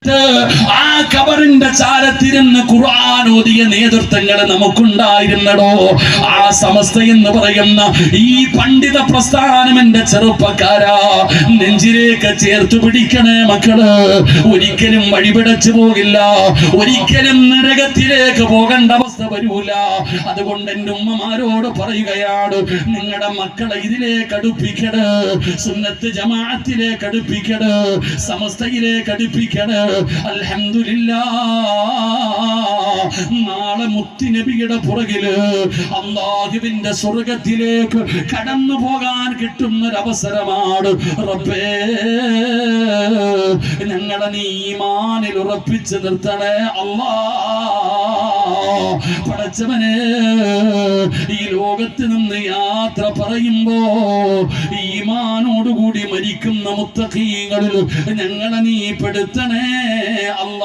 ആ ഖബറിന്റെ ചാരത്തിരുന്ന് ഖുർആൻ ഓതിയ നേതൃത്വങ്ങൾ നമുക്കുണ്ടായിരുന്നടോ. ആ സമസ്ത എന്ന് പറയുന്ന ഈ പണ്ഡിത പ്രസ്ഥാനം എന്റെ ചെറുപ്പക്കാരാ നെഞ്ചിലേക്ക് ചേർത്ത് പിടിക്കണേ മക്കള്. ഒരിക്കലും വഴിപിടച്ചു പോകില്ല, ഒരിക്കലും നരകത്തിലേക്ക് പോകേണ്ട അവസ്ഥ വരൂല. അതുകൊണ്ട് എന്റെ ഉമ്മമാരോട് പറയുകയാണ്, നിങ്ങളുടെ മക്കളെ ഇതിലേക്ക് അടുപ്പിക്കട്, സുന്നത്ത് ജമാഅത്തിലേക്ക് അടുപ്പിക്കട്, സമസ്തയിലേക്ക് അടുപ്പിക്കട്. അൽഹംദുലില്ലാഹ്, നാളെ മുത്തുനബിയുടെ പുറകില് അല്ലാഹുവിന്റെ സ്വർഗത്തിലേക്ക് കടന്നു പോകാൻ കിട്ടുന്നൊരവസരമാണ്. റബ്ബേ, ഞങ്ങളെ നീ ഈമാനിൽ ഉറപ്പിച്ച് നിർത്തണേ അല്ലാഹ്. പടച്ചവനെ, ഈ ലോകത്ത് നിന്ന് യാത്ര പറയുമ്പോ ഈമാനോടുകൂടി മരിക്കുന്ന മുത്തഖീങ്ങളിൽ ഞങ്ങളെ നീ പെടുത്തണേ അല്ലാഹ്.